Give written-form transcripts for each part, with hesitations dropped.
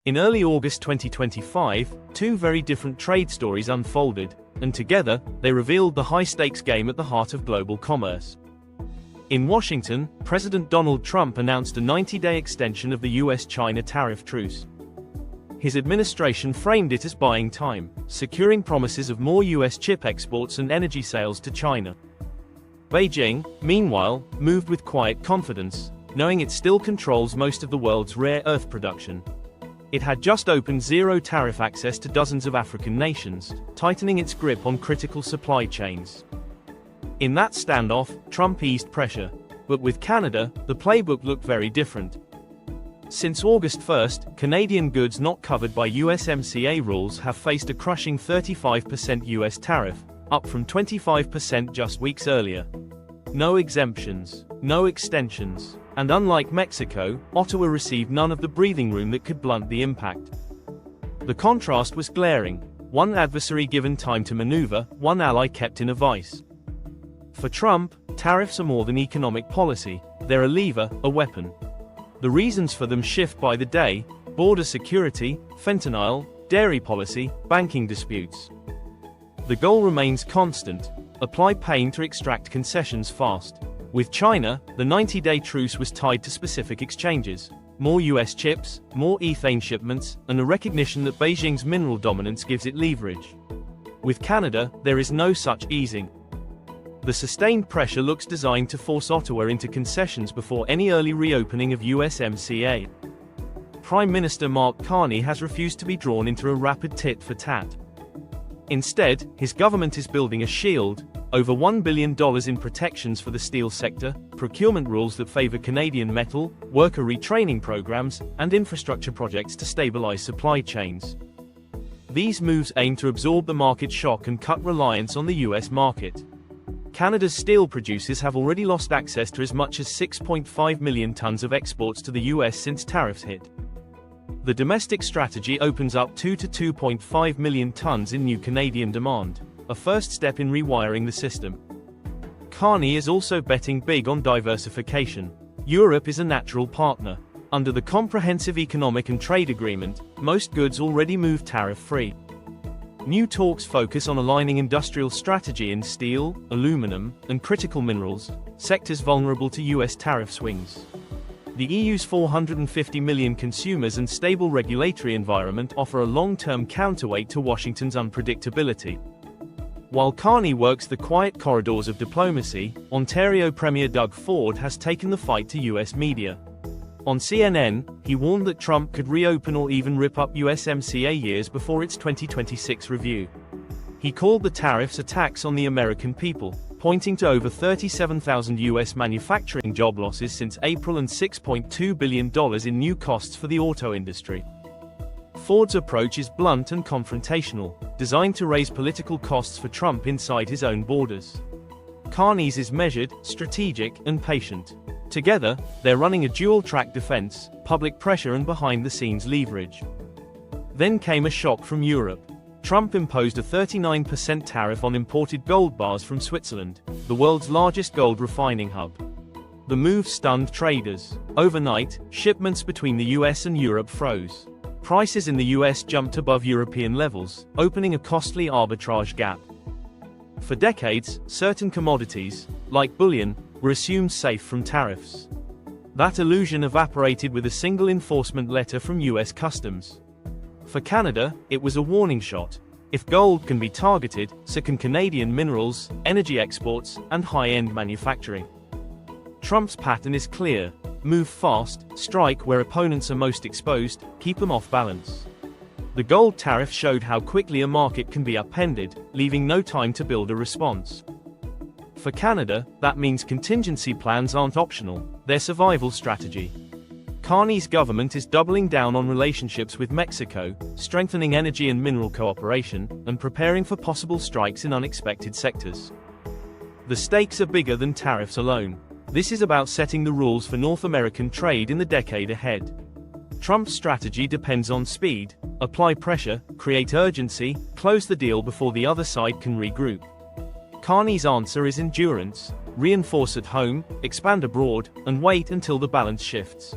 In early August 2025, two very different trade stories unfolded, and together, they revealed the high-stakes game at the heart of global commerce. In Washington, President Donald Trump announced a 90-day extension of the US-China tariff truce. His administration framed it as buying time, securing promises of more US chip exports and energy sales to China. Beijing, meanwhile, moved with quiet confidence, knowing it still controls most of the world's rare earth production. It had just opened zero tariff access to dozens of African nations, tightening its grip on critical supply chains. In that standoff, Trump eased pressure. But with Canada, the playbook looked very different. Since August 1st, Canadian goods not covered by USMCA rules have faced a crushing 35% US tariff, up from 25% just weeks earlier. No exemptions, no extensions, and unlike Mexico, Ottawa received none of the breathing room that could blunt the impact. The contrast was glaring: one adversary given time to maneuver, one ally kept in a vice. For Trump, tariffs are more than economic policy, they're a lever, a weapon. The reasons for them shift by the day: border security, fentanyl, dairy policy, banking disputes. The goal remains constant: apply pain to extract concessions fast. With China, the 90-day truce was tied to specific exchanges: more US chips, more ethane shipments, and a recognition that Beijing's mineral dominance gives it leverage. With Canada, there is no such easing. The sustained pressure looks designed to force Ottawa into concessions before any early reopening of USMCA. Prime Minister Mark Carney has refused to be drawn into a rapid tit-for-tat. Instead, his government is building a shield: over $1 billion in protections for the steel sector, procurement rules that favor Canadian metal, worker retraining programs, and infrastructure projects to stabilize supply chains. These moves aim to absorb the market shock and cut reliance on the US market. Canada's steel producers have already lost access to as much as 6.5 million tons of exports to the US since tariffs hit. The domestic strategy opens up 2 to 2.5 million tons in new Canadian demand, a first step in rewiring the system. Carney is also betting big on diversification. Europe is a natural partner. Under the Comprehensive Economic and Trade Agreement, most goods already move tariff-free. New talks focus on aligning industrial strategy in steel, aluminum, and critical minerals, sectors vulnerable to US tariff swings. The EU's 450 million consumers and stable regulatory environment offer a long-term counterweight to Washington's unpredictability. While Carney works the quiet corridors of diplomacy, Ontario Premier Doug Ford has taken the fight to US media. On CNN, he warned that Trump could reopen or even rip up USMCA years before its 2026 review. He called the tariffs attacks on the American people, pointing to over 37,000 US manufacturing job losses since April and $6.2 billion in new costs for the auto industry. Ford's approach is blunt and confrontational, designed to raise political costs for Trump inside his own borders. Carney's is measured, strategic, and patient. Together, they're running a dual-track defense: public pressure and behind-the-scenes leverage. Then came a shock from Europe. Trump imposed a 39% tariff on imported gold bars from Switzerland, the world's largest gold refining hub. The move stunned traders. Overnight, shipments between the US and Europe froze. Prices in the US jumped above European levels, opening a costly arbitrage gap. For decades, certain commodities, like bullion, were assumed safe from tariffs. That illusion evaporated with a single enforcement letter from US Customs. For Canada, it was a warning shot. If gold can be targeted, so can Canadian minerals, energy exports, and high-end manufacturing. Trump's pattern is clear: move fast, strike where opponents are most exposed, keep them off balance. The gold tariff showed how quickly a market can be upended, leaving no time to build a response. For Canada, that means contingency plans aren't optional, they're survival strategy. Carney's government is doubling down on relationships with Mexico, strengthening energy and mineral cooperation, and preparing for possible strikes in unexpected sectors. The stakes are bigger than tariffs alone. This is about setting the rules for North American trade in the decade ahead. Trump's strategy depends on speed: apply pressure, create urgency, close the deal before the other side can regroup. Carney's answer is endurance: reinforce at home, expand abroad, and wait until the balance shifts.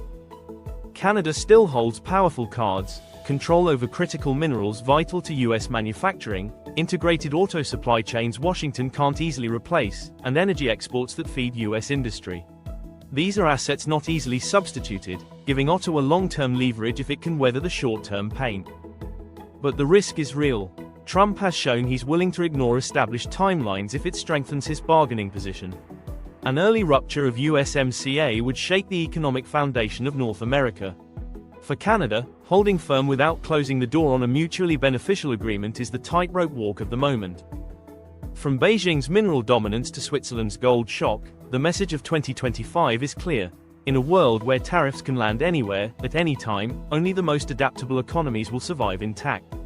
Canada still holds powerful cards: control over critical minerals vital to US manufacturing, integrated auto supply chains Washington can't easily replace, and energy exports that feed US industry. These are assets not easily substituted, giving Ottawa long-term leverage if it can weather the short-term pain. But the risk is real. Trump has shown he's willing to ignore established timelines if it strengthens his bargaining position. An early rupture of USMCA would shake the economic foundation of North America. For Canada, holding firm without closing the door on a mutually beneficial agreement is the tightrope walk of the moment. From Beijing's mineral dominance to Switzerland's gold shock, the message of 2025 is clear. In a world where tariffs can land anywhere, at any time, only the most adaptable economies will survive intact.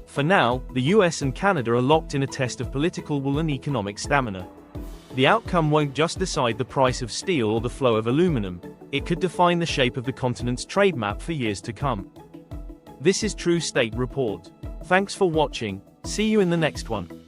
For now, the US and Canada are locked in a test of political will and economic stamina. The outcome won't just decide the price of steel or the flow of aluminum, it could define the shape of the continent's trade map for years to come. This is True State Report. Thanks for watching, see you in the next one.